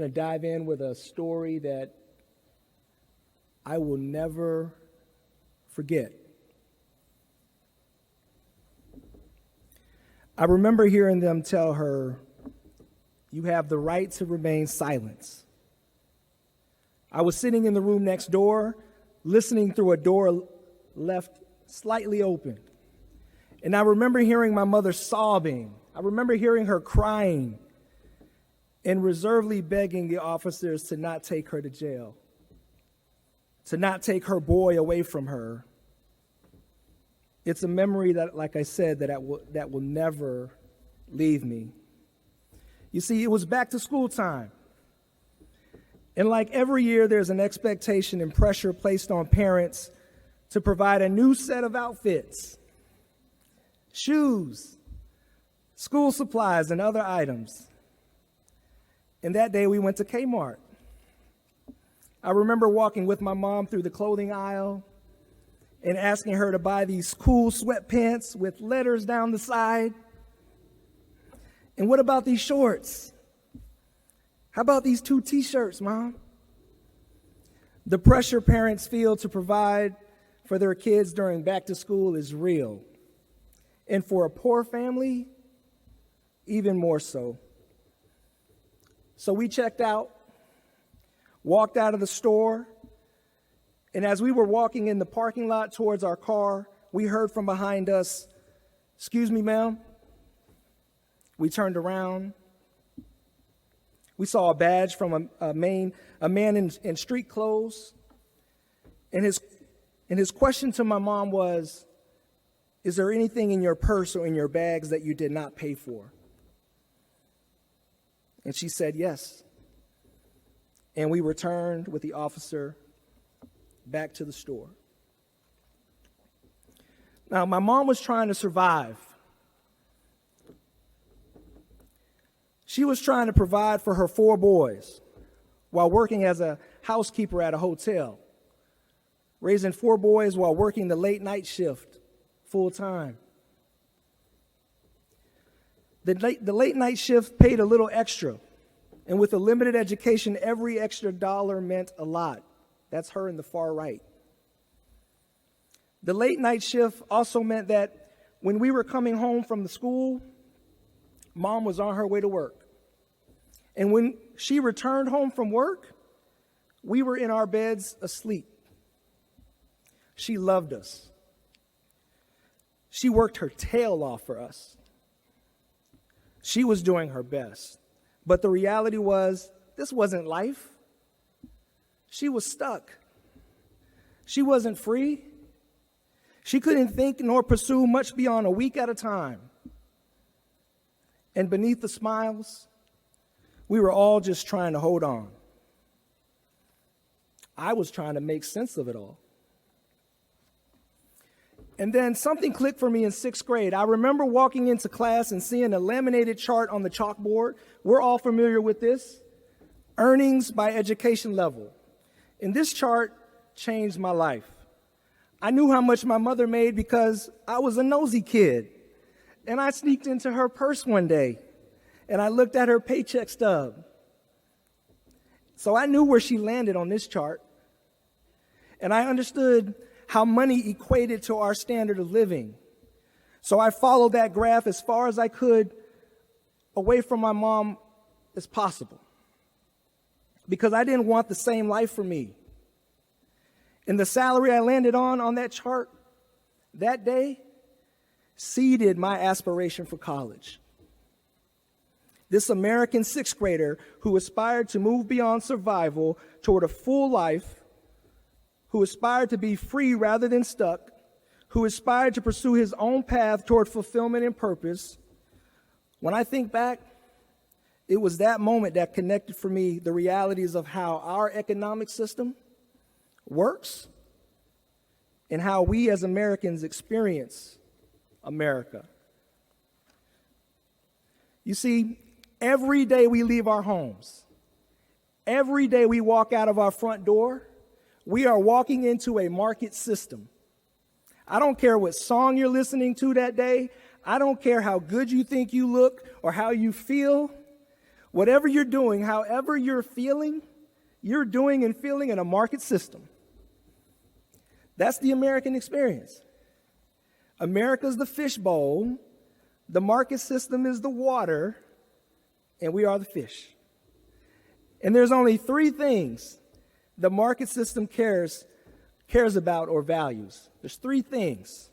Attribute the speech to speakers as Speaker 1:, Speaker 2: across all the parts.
Speaker 1: to dive in with a story that I will never forget. I remember hearing them tell her, "You have the right to remain silent." I was sitting in the room next door, listening through a door left slightly open. And I remember hearing my mother sobbing. I remember hearing her crying and reservedly begging the officers to not take her to jail, to not take her boy away from her. It's a memory that, like I said, that will never leave me. You see, it was back to school time. And like every year, there's an expectation and pressure placed on parents to provide a new set of outfits, shoes, school supplies, and other items. And that day we went to Kmart. I remember walking with my mom through the clothing aisle and asking her to buy these cool sweatpants with letters down the side. And what about these shorts? How about these 2 t-shirts, Mom? The pressure parents feel to provide for their kids during back to school is real. And for a poor family, even more so. So we checked out, walked out of the store, and as we were walking in the parking lot towards our car, we heard from behind us, "Excuse me, ma'am." We turned around. We saw a badge from a man in street clothes. And his question to my mom was, "Is there anything in your purse or in your bags that you did not pay for?" And she said yes. And we returned with the officer back to the store. Now, my mom was trying to survive. She was trying to provide for her 4 boys while working as a housekeeper at a hotel, raising 4 boys while working the late night shift full time. The late night shift paid a little extra, and with a limited education, every extra dollar meant a lot. That's her in the far right. The late night shift also meant that when we were coming home from the school, Mom was on her way to work. And when she returned home from work, we were in our beds asleep. She loved us. She worked her tail off for us. She was doing her best. But the reality was, this wasn't life. She was stuck. She wasn't free. She couldn't think nor pursue much beyond a week at a time. And beneath the smiles, we were all just trying to hold on. I was trying to make sense of it all. And then something clicked for me in 6th grade. I remember walking into class and seeing a laminated chart on the chalkboard. We're all familiar with this. Earnings by education level. And this chart changed my life. I knew how much my mother made because I was a nosy kid. And I sneaked into her purse one day, and I looked at her paycheck stub. So I knew where she landed on this chart. And I understood how money equated to our standard of living. So I followed that graph as far as I could away from my mom as possible, because I didn't want the same life for me. And the salary I landed on that chart that day seeded my aspiration for college. This American 6th grader who aspired to move beyond survival toward a full life, who aspired to be free rather than stuck, who aspired to pursue his own path toward fulfillment and purpose. When I think back, it was that moment that connected for me the realities of how our economic system works and how we as Americans experience America. You see, every day we leave our homes, every day we walk out of our front door, we are walking into a market system. I don't care what song you're listening to that day. I don't care how good you think you look or how you feel. Whatever you're doing, however you're feeling, you're doing and feeling in a market system. That's the American experience. America's the fishbowl, the market system is the water, and we are the fish. And there's only three things the market system cares about or values. There's three things: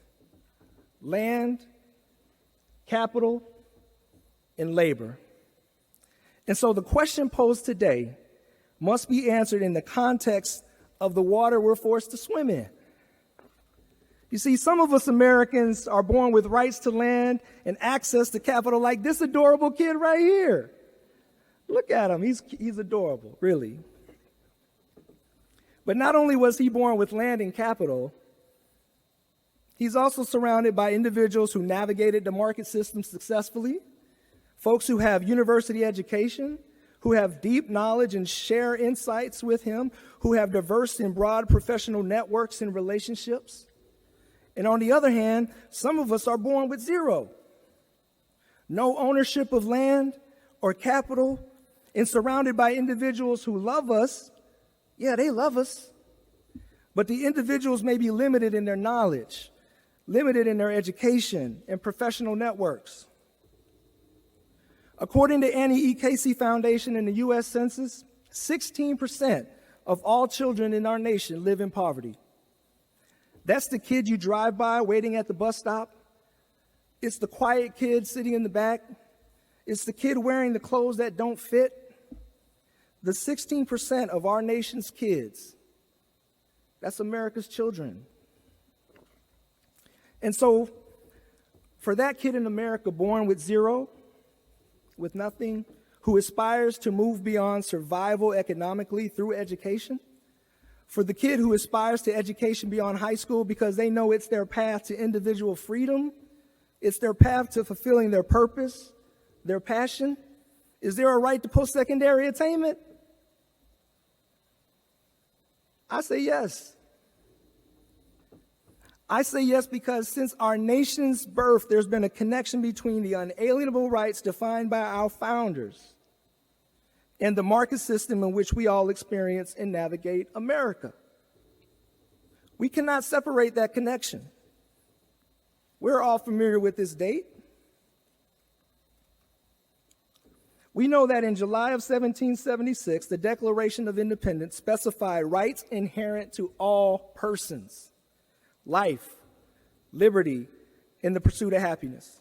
Speaker 1: land, capital, and labor. And so the question posed today must be answered in the context of the water we're forced to swim in. You see, some of us Americans are born with rights to land and access to capital, like this adorable kid right here. Look at him, he's adorable, really. But not only was he born with land and capital, he's also surrounded by individuals who navigated the market system successfully, folks who have university education, who have deep knowledge and share insights with him, who have diverse and broad professional networks and relationships. And on the other hand, some of us are born with zero. No ownership of land or capital, and surrounded by individuals who love us. Yeah, they love us. But the individuals may be limited in their knowledge, limited in their education and professional networks. According to Annie E. Casey Foundation and the U.S. Census, 16% of all children in our nation live in poverty. That's the kid you drive by waiting at the bus stop. It's the quiet kid sitting in the back. It's the kid wearing the clothes that don't fit. The 16% of our nation's kids, that's America's children. And so for that kid in America born with zero, with nothing, who aspires to move beyond survival economically through education, for the kid who aspires to education beyond high school because they know it's their path to individual freedom, it's their path to fulfilling their purpose, their passion, is there a right to post-secondary attainment? I say yes. I say yes because since our nation's birth, there's been a connection between the unalienable rights defined by our founders and the market system in which we all experience and navigate America. We cannot separate that connection. We're all familiar with this date. We know that in July of 1776, the Declaration of Independence specified rights inherent to all persons: life, liberty, and the pursuit of happiness.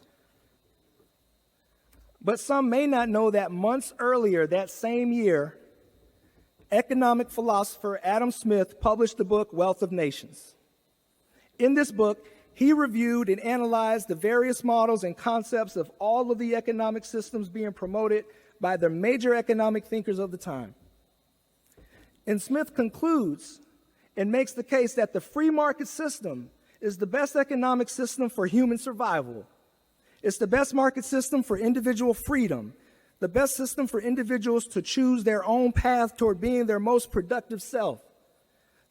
Speaker 1: But some may not know that months earlier that same year, economic philosopher Adam Smith published the book Wealth of Nations. In this book, he reviewed and analyzed the various models and concepts of all of the economic systems being promoted by the major economic thinkers of the time. And Smith concludes and makes the case that the free market system is the best economic system for human survival. It's the best market system for individual freedom, the best system for individuals to choose their own path toward being their most productive self,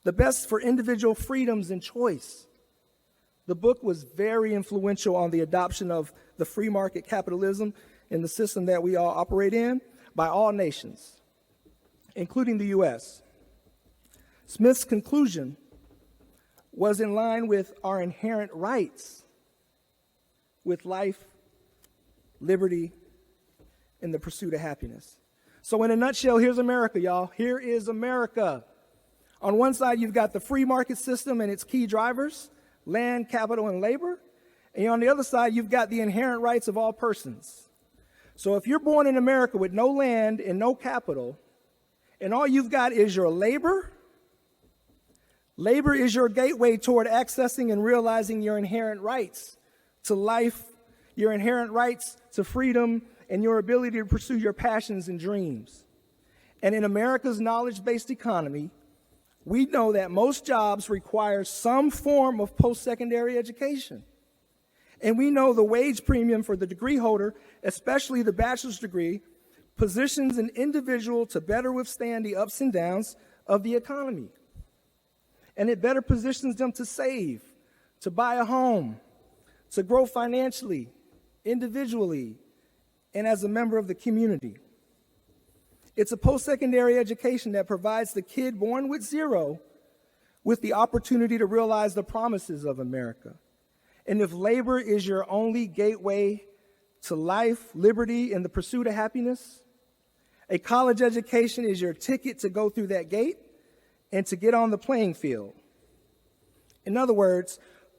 Speaker 1: the best for individual freedoms and choice. The book was very influential on the adoption of the free market capitalism in the system that we all operate in by all nations, including the U.S. Smith's conclusion was in line with our inherent rights with life, liberty, and the pursuit of happiness. So in a nutshell, here's America, y'all. Here is America. On one side, you've got the free market system and its key drivers: land, capital, and labor. And on the other side, you've got the inherent rights of all persons. So if you're born in America with no land and no capital, and all you've got is your labor, labor is your gateway toward accessing and realizing your inherent rights to life, your inherent rights to freedom, and your ability to pursue your passions and dreams. And in America's knowledge-based economy, we know that most jobs require some form of post-secondary education. And we know the wage premium for the degree holder, especially the bachelor's degree, positions an individual to better withstand the ups and downs of the economy. And it better positions them to save, to buy a home, to grow financially, individually, and as a member of the community. It's a post-secondary education that provides the kid born with zero with the opportunity to realize the promises of America. And if labor is your only gateway to life, liberty, and the pursuit of happiness, a college education is your ticket to go through that gate and to get on the playing field. In other words,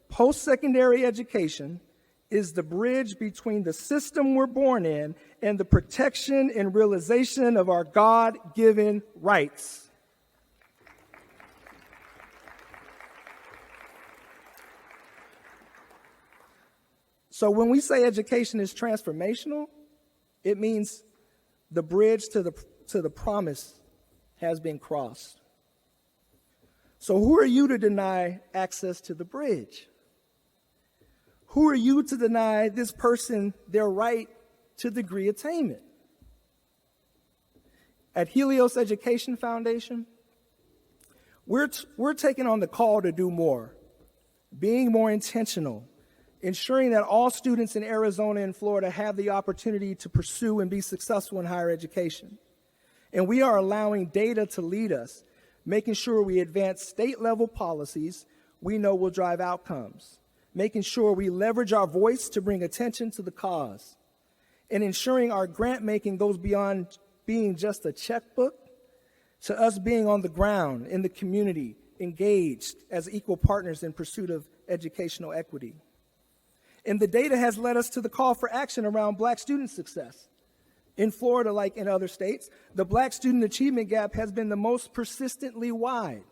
Speaker 1: post-secondary education is the bridge between the system we're born in and the protection and realization of our God-given rights. So when we say education is transformational, it means the bridge to the promise has been crossed. So who are you to deny access to the bridge? Who are you to deny this person their right to degree attainment? At Helios Education Foundation, we're taking on the call to do more, being more intentional, ensuring that all students in Arizona and Florida have the opportunity to pursue and be successful in higher education. And we are allowing data to lead us, making sure we advance state-level policies we know will drive outcomes, making sure we leverage our voice to bring attention to the cause, and ensuring our grant-making goes beyond being just a checkbook to us being on the ground, in the community, engaged as equal partners in pursuit of educational equity. And the data has led us to the call for action around Black student success. In Florida, like in other states, the Black student achievement gap has been the most persistently wide.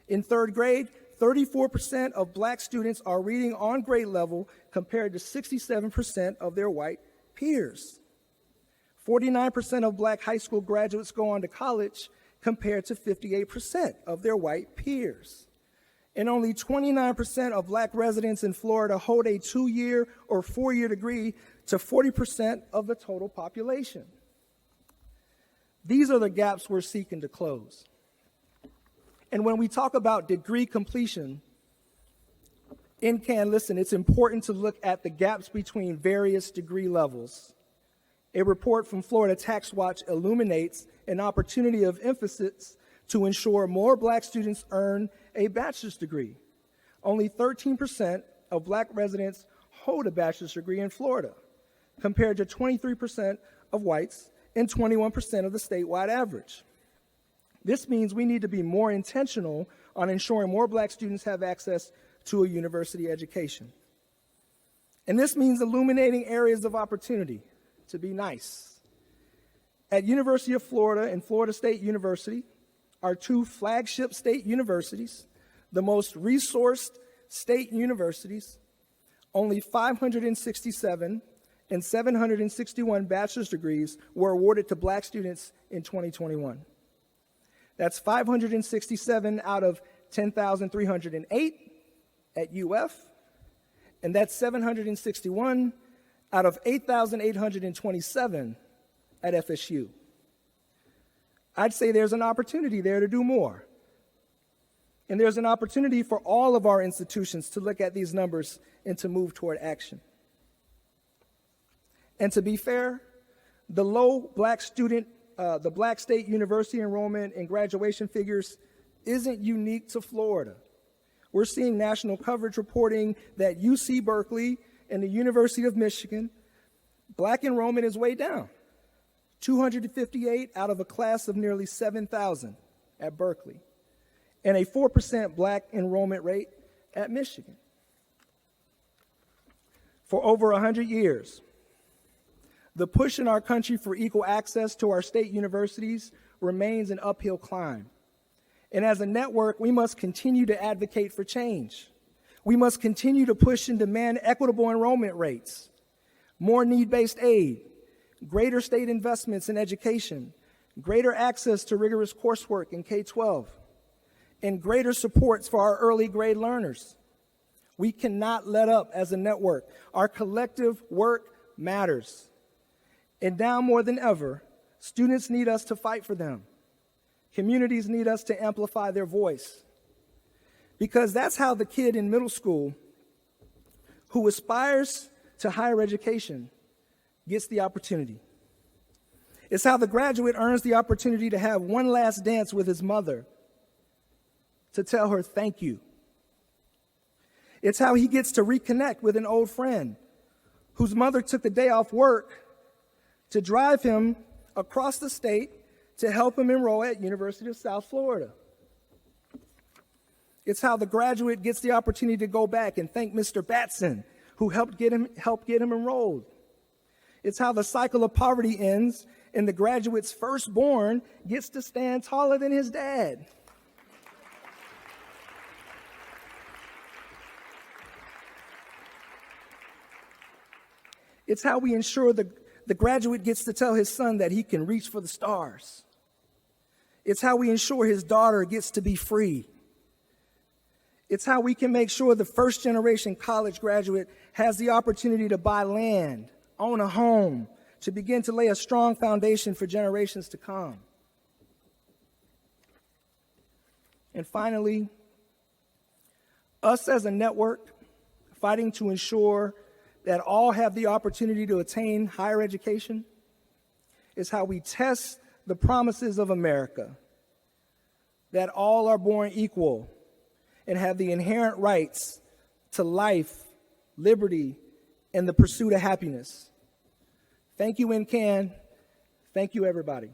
Speaker 1: In third grade, 34% of Black students are reading on grade level compared to 67% of their white peers. 49% of Black high school graduates go on to college compared to 58% of their white peers. And only 29% of Black residents in Florida hold a 2-year or 4-year degree to 40% of the total population. These are the gaps we're seeking to close. And when we talk about degree completion, NCAN, listen, it's important to look at the gaps between various degree levels. A report from Florida Tax Watch illuminates an opportunity of emphasis to ensure more Black students earn a bachelor's degree. Only 13% of Black residents hold a bachelor's degree in Florida, compared to 23% of whites and 21% of the statewide average. This means we need to be more intentional on ensuring more Black students have access to a university education. And this means illuminating areas of opportunity to be nice. At University of Florida and Florida State University, our two flagship state universities, the most resourced state universities, only 567 and 761 bachelor's degrees were awarded to Black students in 2021. That's 567 out of 10,308 at UF, and that's 761 out of 8,827 at FSU. I'd say there's an opportunity there to do more. And there's an opportunity for all of our institutions to look at these numbers and to move toward action. And to be fair, the low Black student, the Black state university enrollment and graduation figures isn't unique to Florida. We're seeing national coverage reporting that UC Berkeley and the University of Michigan, Black enrollment is way down. 258 out of a class of nearly 7,000 at Berkeley, and a 4% Black enrollment rate at Michigan. For over 100 years, the push in our country for equal access to our state universities remains an uphill climb. And as a network, we must continue to advocate for change. We must continue to push and demand equitable enrollment rates, more need-based aid, greater state investments in education, greater access to rigorous coursework in K-12, and greater supports for our early grade learners. We cannot let up as a network. Our collective work matters. And now more than ever, students need us to fight for them. Communities need us to amplify their voice. Because that's how the kid in middle school who aspires to higher education gets the opportunity. It's how the graduate earns the opportunity to have one last dance with his mother, to tell her thank you. It's how he gets to reconnect with an old friend whose mother took the day off work to drive him across the state to help him enroll at University of South Florida. It's how the graduate gets the opportunity to go back and thank Mr. Batson, who helped get him enrolled. It's how the cycle of poverty ends and the graduate's firstborn gets to stand taller than his dad. It's how we ensure the graduate gets to tell his son that he can reach for the stars. It's how we ensure his daughter gets to be free. It's how we can make sure the first generation college graduate has the opportunity to buy land, own a home, to begin to lay a strong foundation for generations to come. And finally, us as a network fighting to ensure that all have the opportunity to attain higher education is how we test the promises of America, that all are born equal and have the inherent rights to life, liberty, and the pursuit of happiness. Thank you, NCAN. Thank you, everybody.